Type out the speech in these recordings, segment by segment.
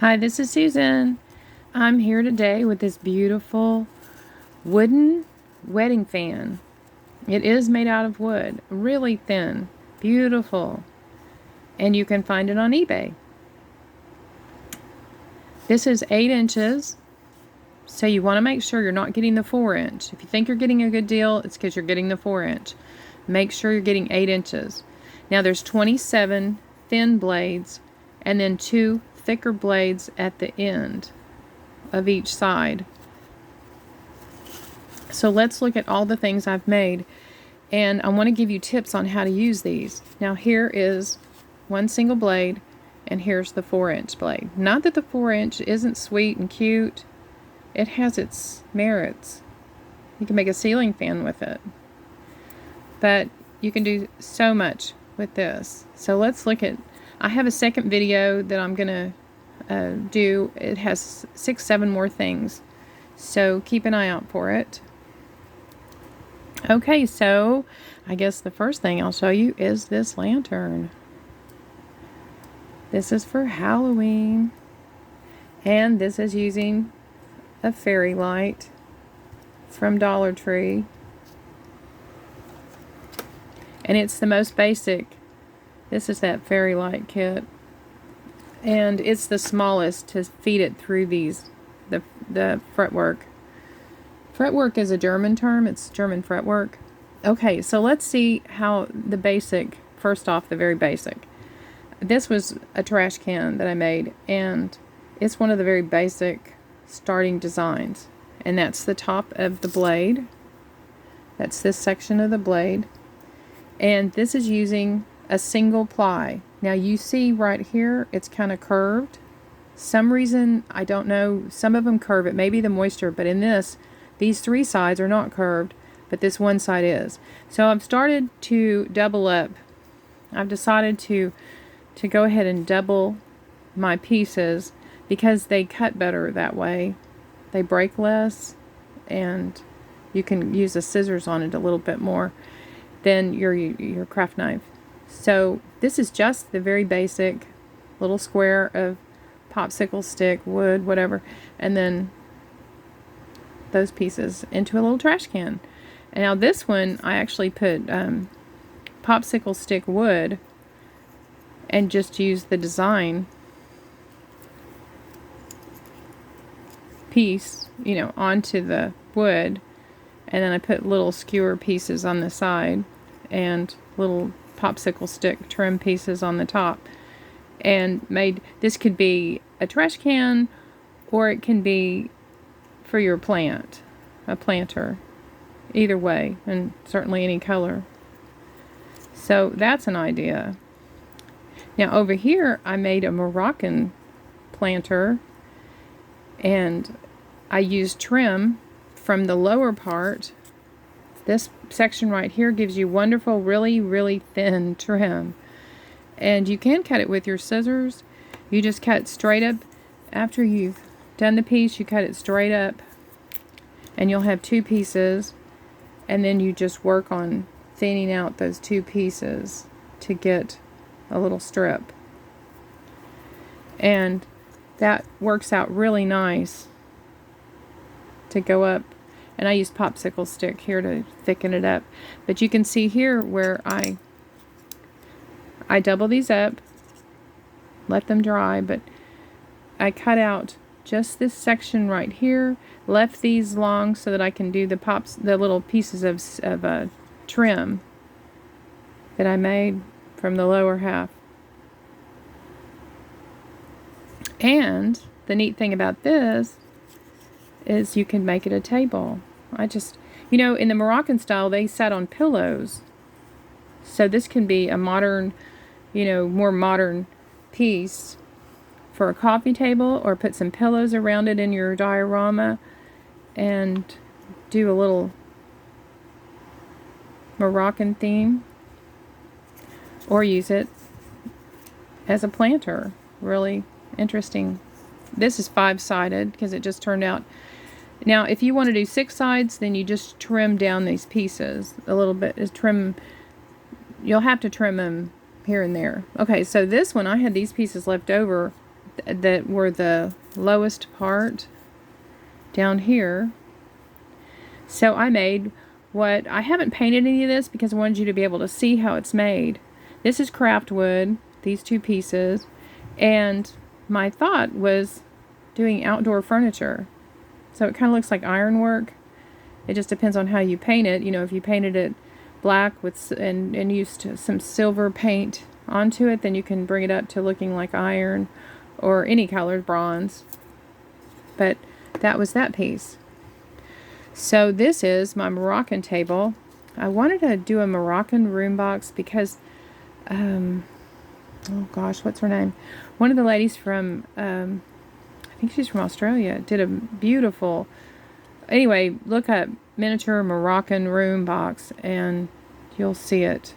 Hi, this is Susan. I'm here today with this beautiful wooden wedding fan. It is made out of wood, really thin, beautiful, and you can find it on eBay. This is 8 inches, so you want to make sure you're not getting the 4-inch. If you think you're getting a good deal, it's because you're getting the 4-inch. Make sure you're getting 8 inches. Now there's 27 thin blades and then 2 thicker blades at the end of each side. So let's look at all the things I've made, and I want to give you tips on how to use these. Now here is one single blade, and here's the 4-inch blade. Not that the 4-inch isn't sweet and cute. It has its merits. You can make a ceiling fan with it, but you can do so much with this. So let's look at, I have a second video that I'm gonna do. It has 6-7 more things, so keep an eye out for it. Okay, so I guess the first thing I'll show you is this lantern. This is for Halloween, and this is using a fairy light from Dollar Tree, and it's the most basic. This is that fairy light kit, and it's the smallest to feed it through these, the fretwork. Fretwork is a German term. It's German fretwork. Okay, so let's see how the basic, first off, the very basic. This was a trash can that I made, and it's one of the very basic starting designs. And that's the top of the blade. That's this section of the blade. And this is using a single ply. Now you see right here, it's kind of curved. Some reason, I don't know, some of them curve. It may be the moisture, but in this, these 3 sides are not curved, but this one side is. So I've started to double up. I've decided to go ahead and double my pieces because they cut better that way. They break less, and you can use the scissors on it a little bit more than your craft knife. So this is just the very basic little square of popsicle stick, wood, whatever, and then those pieces into a little trash can. And now this one, I actually put popsicle stick wood and just use the design piece, you know, onto the wood, and then I put little skewer pieces on the side and little popsicle stick trim pieces on the top, and made, this could be a trash can, or it can be for your plant, a planter, either way, and certainly any color. So that's an idea. Now over here I made a Moroccan planter, and I used trim from the lower part. This section right here gives you wonderful, really thin trim, and you can cut it with your scissors. You just cut straight up. After you've done the piece, you cut it straight up, and you'll have 2 pieces, and then you just work on thinning out those 2 pieces to get a little strip, and that works out really nice to go up. And I use popsicle stick here to thicken it up, but you can see here where I double these up, let them dry, but I cut out just this section right here, left these long so that I can do the little pieces of trim that I made from the lower half. And the neat thing about this is you can make it a table. I just, you know, in the Moroccan-style, they sat on pillows. So this can be a modern, you know, more modern piece for a coffee table, or put some pillows around it in your diorama and do a little Moroccan theme, or use it as a planter. Really interesting. This is 5-sided because it just turned out. Now if you want to do 6 sides, then you just trim down these pieces a little bit. You'll have to trim them here and there. Okay, so this one, I had these pieces left over that were the lowest part down here. So I made what, I haven't painted any of this because I wanted you to be able to see how it's made. This is craft wood, these two pieces, and my thought was doing outdoor furniture. So it kind of looks like ironwork. It just depends on how you paint it. You know, if you painted it black with and used some silver paint onto it, then you can bring it up to looking like iron or any colored bronze. But that was that piece. So this is my Moroccan table. I wanted to do a Moroccan room box because, oh gosh, what's her name? One of the ladies from, I think she's from Australia, did a beautiful, anyway, look up miniature Moroccan room box and you'll see it.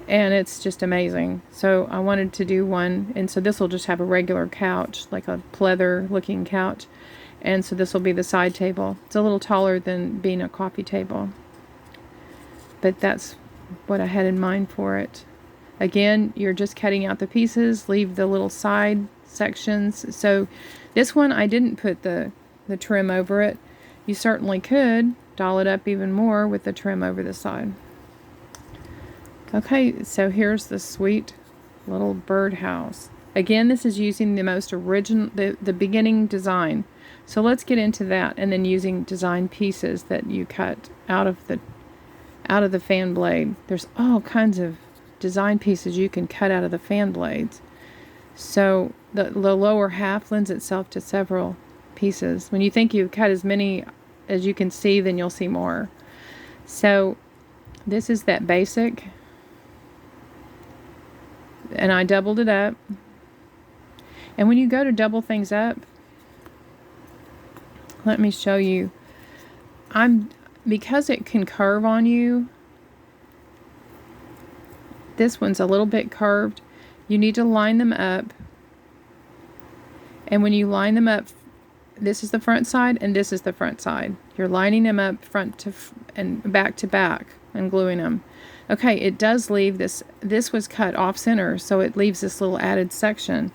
And it's just amazing. So I wanted to do one, and so this will just have a regular couch, like a pleather looking couch. And so this will be the side table. It's a little taller than being a coffee table. But that's what I had in mind for it. Again, you're just cutting out the pieces, leave the little side sections. So this one, I didn't put the trim over it. You certainly could doll it up even more with the trim over the side. Okay, so here's the sweet little birdhouse. Again, this is using the most original, the beginning design. So let's get into that, and then using design pieces that you cut out of the fan blade. There's all kinds of design pieces you can cut out of the fan blades. So the lower half lends itself to several pieces. When you think you've cut as many as you can see, then you'll see more. So this is that basic, and I doubled it up. And when you go to double things up, let me show you. Because it can curve on you, this one's a little bit curved. You need to line them up. And when you line them up, this is the front side and this is the front side. You're lining them up front to and back to back and gluing them. Okay, it does leave this was cut off center, so it leaves this little added section.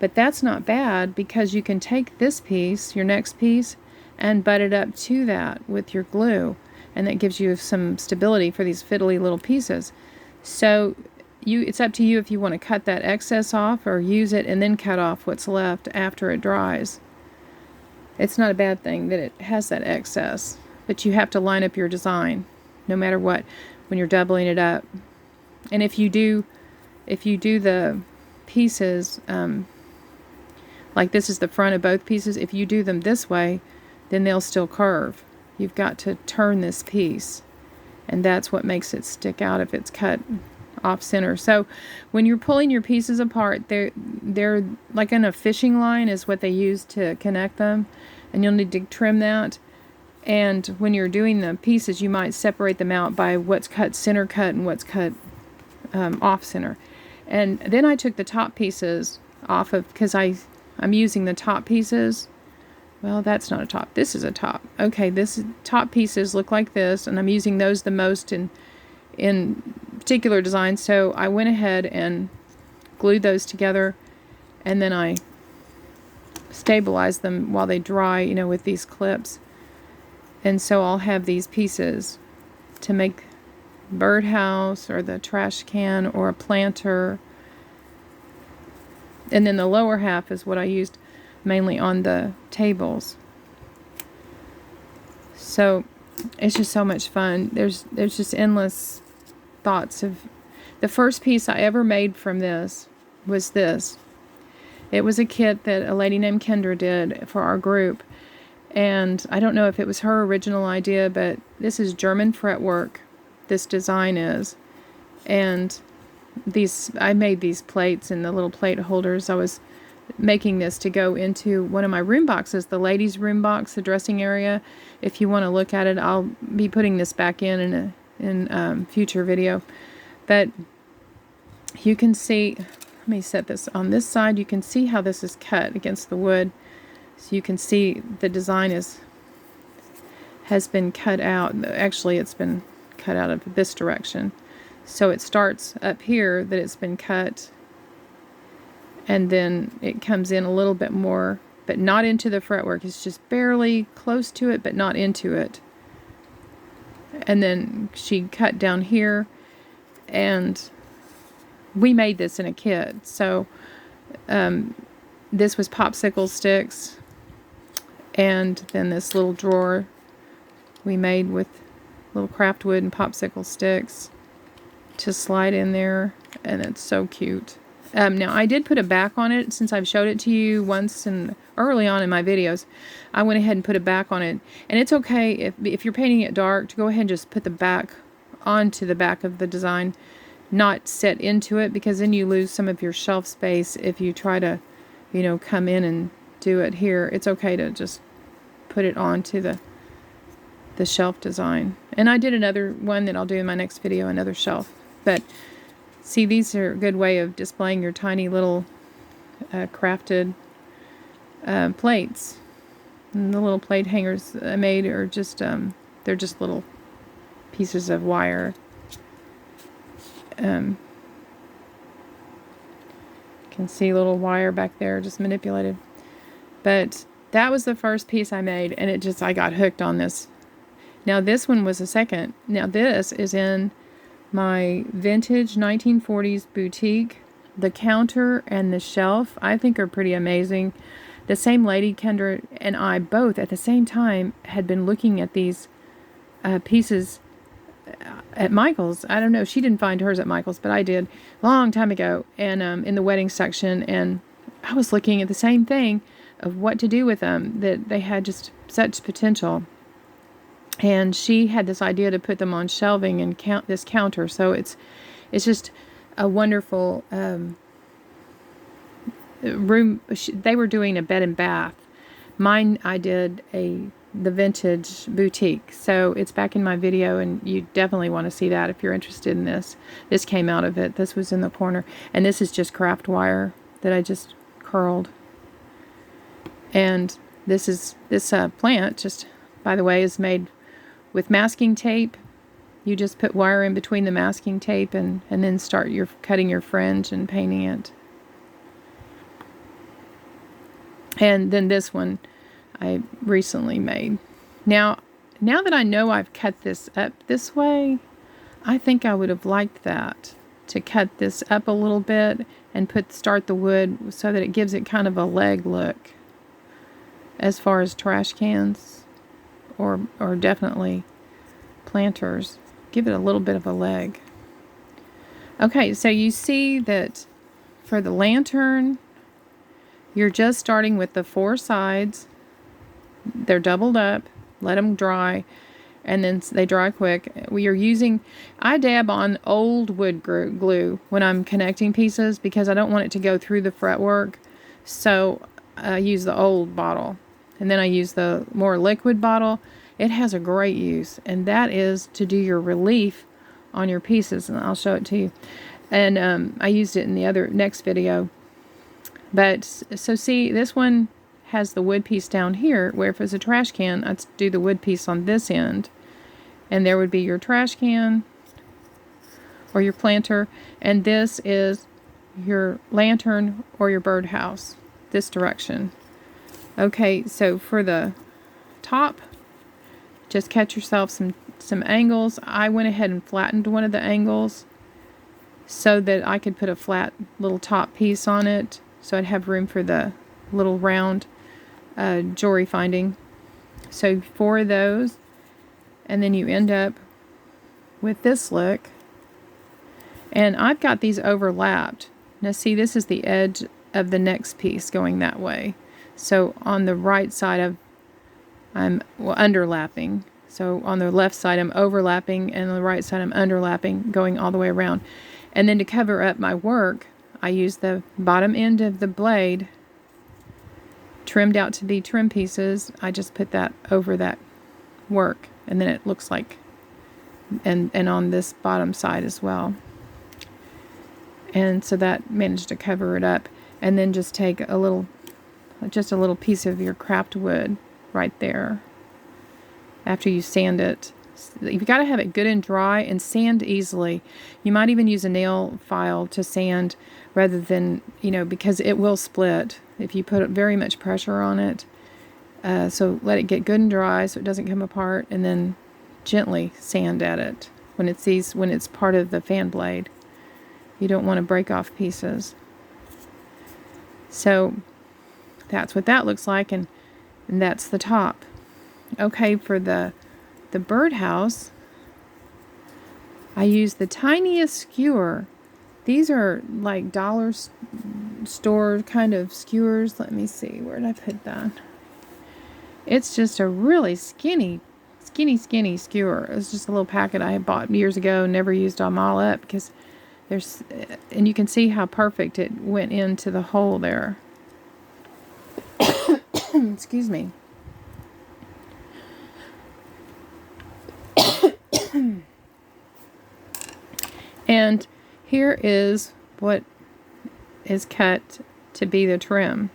But that's not bad because you can take this piece, your next piece, and butt it up to that with your glue, and that gives you some stability for these fiddly little pieces. So it's up to you if you want to cut that excess off or use it and then cut off what's left after it dries. It's not a bad thing that it has that excess, but you have to line up your design no matter what when you're doubling it up. And if you do the pieces, like this is the front of both pieces, if you do them this way, then they'll still curve. You've got to turn this piece, and that's what makes it stick out if it's cut off center. So when you're pulling your pieces apart, they're like in a fishing line is what they use to connect them, and you'll need to trim that. And when you're doing the pieces, you might separate them out by what's cut center cut and what's cut off center. And then I took the top pieces off of, because I'm using the top pieces. Well, that's not a top. This is a top. Okay, top pieces look like this, and I'm using those the most in particular designs. So I went ahead and glued those together, and then I stabilized them while they dry, with these clips. And so I'll have these pieces to make birdhouse or the trash can or a planter. And then the lower half is what I used mainly on the tables. So it's just so much fun. There's just endless thoughts of. The first piece I ever made from this was this. It was a kit that a lady named Kendra did for our group, and I don't know if it was her original idea, but this is German fretwork, this design is. And I made these plates and the little plate holders. I was making this to go into one of my room boxes, the ladies' room box, the dressing area. If you want to look at it, I'll be putting this back in a future video. But you can see, let me set this on this side. You can see how this is cut against the wood. So you can see the design has been cut out. Actually, it's been cut out of this direction. So it starts up here that it's been cut, and then it comes in a little bit more, but not into the fretwork. It's just barely close to it, but not into it. And then she cut down here, and we made this in a kit. So this was popsicle sticks, and then this little drawer we made with little craft wood and popsicle sticks to slide in there, and it's so cute. Now I did put a back on it since I've showed it to you once and early on in my videos. I went ahead and put a back on it, and it's okay if you're painting it dark to go ahead and just put the back onto the back of the design, not set into it, because then you lose some of your shelf space if you try to, you know, come in and do it here. It's okay to just put it onto the shelf design. And I did another one that I'll do in my next video, another shelf. But see, these are a good way of displaying your tiny little crafted plates. And the little plate hangers I made are just, they're just little pieces of wire. You can see a little wire back there, just manipulated. But that was the first piece I made, and I got hooked on this. Now this one was the second. Now this is in my vintage 1940s boutique. The counter and the shelf, I think, are pretty amazing. The same lady, Kendra, and I both at the same time had been looking at these pieces at Michael's. I don't know, she didn't find hers at Michael's, but I did a long time ago, and in the wedding section, and I was looking at the same thing of what to do with them, that they had just such potential. And she had this idea to put them on shelving and this counter. So it's just a wonderful room. They were doing a bed and bath. Mine, I did the vintage boutique. So it's back in my video, and you definitely want to see that if you're interested in this. This came out of it. This was in the corner. And this is just craft wire that I just curled. And this plant, just by the way, is made with masking tape. You just put wire in between the masking tape and then start cutting your fringe and painting it. And then this one I recently made. Now that I know I've cut this up this way, I think I would have liked that, to cut this up a little bit and start the wood so that it gives it kind of a leg look as far as trash cans or definitely planters. Give it a little bit of a leg. Okay, so you see that for the lantern, you're just starting with the 4 sides. They're doubled up, let them dry, and then they dry quick. I dab on old wood glue when I'm connecting pieces because I don't want it to go through the fretwork. So I use the old bottle, and then I use the more liquid bottle. It has a great use, and that is to do your relief on your pieces, and I'll show it to you. And I used it in the next video. But so see, this one has the wood piece down here, where if it's a trash can, I'd do the wood piece on this end, and there would be your trash can or your planter, and this is your lantern or your birdhouse, this direction. Okay, so for the top, just cut yourself some angles. I went ahead and flattened one of the angles so that I could put a flat little top piece on it, so I'd have room for the little round jewelry finding. So 4 of those, and then you end up with this look. And I've got these overlapped. Now see, this is the edge of the next piece going that way. So on the right side I'm underlapping. So on the left side I'm overlapping, and on the right side I'm underlapping, going all the way around. And then to cover up my work, I use the bottom end of the blade, trimmed out to be trim pieces. I just put that over that work, and then it looks like, and on this bottom side as well. And so that managed to cover it up. And then just take a little piece of your craft wood right there after you sand it, You've got to have it good and dry and sand easily. You might even use a nail file to sand rather than, because it will split if you put very much pressure on it. So let it get good and dry so it doesn't come apart, and then gently sand at it when it's part of the fan blade. You don't want to break off pieces. So that's what that looks like, and that's the top. Okay, for the birdhouse, I use the tiniest skewer. These are like dollar store kind of skewers. Let me see, where did I put that? It's just a really skinny skewer. It's just a little packet I had bought years ago, never used them all up because and you can see how perfect it went into the hole there. Excuse me. And here is what is cut to be the trim,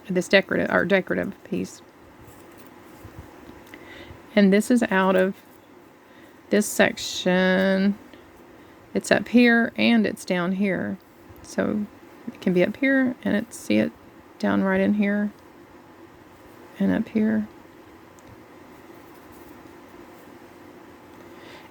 this decorative piece. And this is out of this section. It's up here and it's down here. So it can be up here, and see it down right in here and up here.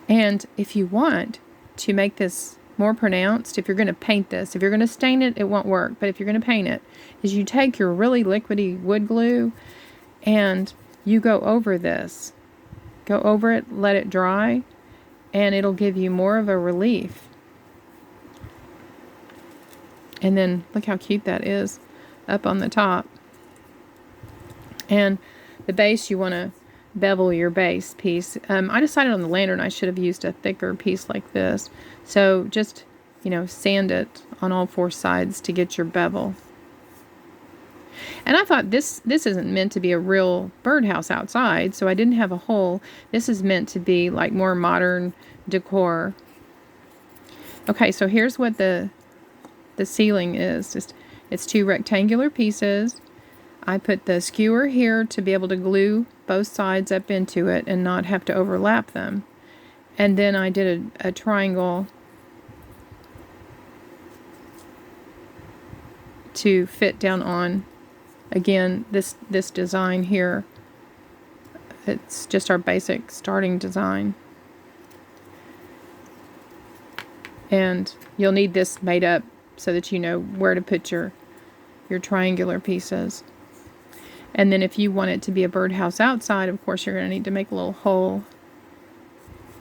And if you want to make this more pronounced, if you're going to paint this, if you're going to stain it, it won't work. But if you're going to paint it, is you take your really liquidy wood glue and you go over this. Go over it, let it dry, and it'll give you more of a relief. And then look how cute that is up on the top. And the base, you want to bevel your base piece. I decided on the lantern I should have used a thicker piece like this. So just, sand it on all four sides to get your bevel. And I thought this isn't meant to be a real birdhouse outside, so I didn't have a hole. This is meant to be like more modern decor. Okay, so here's what the ceiling is. It's two rectangular pieces. I put the skewer here to be able to glue both sides up into it and not have to overlap them. And then I did a triangle to fit down on, again, this design here. It's just our basic starting design. And you'll need this made up so that you know where to put your triangular pieces. And then if you want it to be a birdhouse outside, of course, you're going to need to make a little hole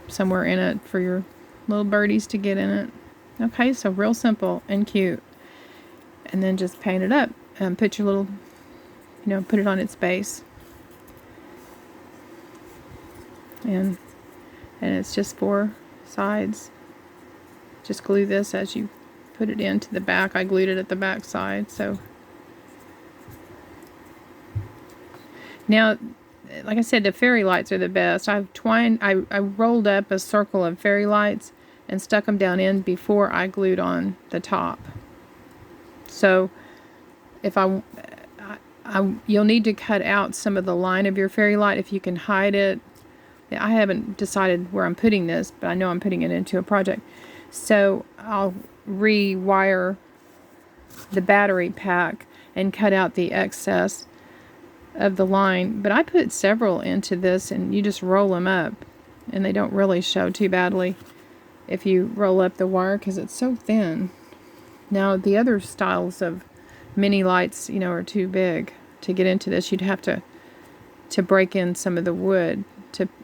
somewhere in it for your little birdies to get in it. Okay, so real simple and cute. And then just paint it up and put your little, put it on its base. And it's just four sides. Just glue this as you put it into the back. I glued it at the back side, so. Now, like I said, the fairy lights are the best. I rolled up a circle of fairy lights and stuck them down in before I glued on the top. So, if you'll need to cut out some of the line of your fairy light if you can hide it. I haven't decided where I'm putting this, but I know I'm putting it into a project. So I'll rewire the battery pack and cut out the excess of the line. But I put several into this, and you just roll them up, and they don't really show too badly if you roll up the wire because it's so thin. Now the other styles of mini lights, are too big to get into this. You'd have to break in some of the wood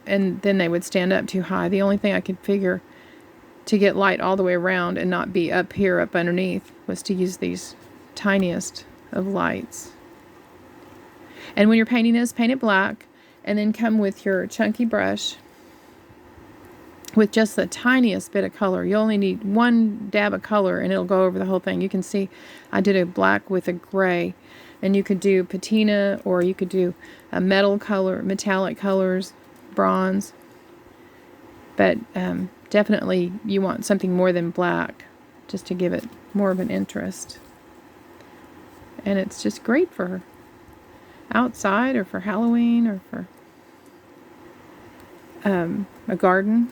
and then they would stand up too high. The only thing I could figure to get light all the way around and not be up here, up underneath, was to use these tiniest of lights. And when you're painting this, paint it black, and then come with your chunky brush with just the tiniest bit of color. You only need one dab of color and it'll go over the whole thing. You can see I did a black with a gray, and you could do patina, or you could do a metal color, metallic colors, bronze. But definitely you want something more than black just to give it more of an interest. And it's just great for outside or for Halloween or for a garden.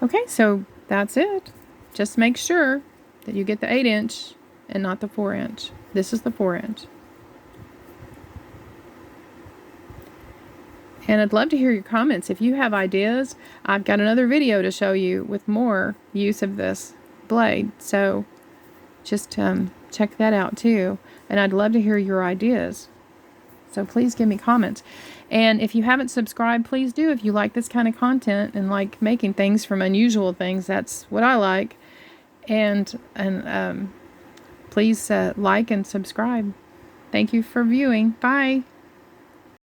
Okay, so that's it. Just make sure that you get the 8-inch and not the 4-inch. This is the 4-inch. And I'd love to hear your comments. If you have ideas, I've got another video to show you with more use of this blade. So just check that out too. And I'd love to hear your ideas. So please give me comments. And if you haven't subscribed, please do. If you like this kind of content and like making things from unusual things, that's what I like. And please like and subscribe. Thank you for viewing. Bye.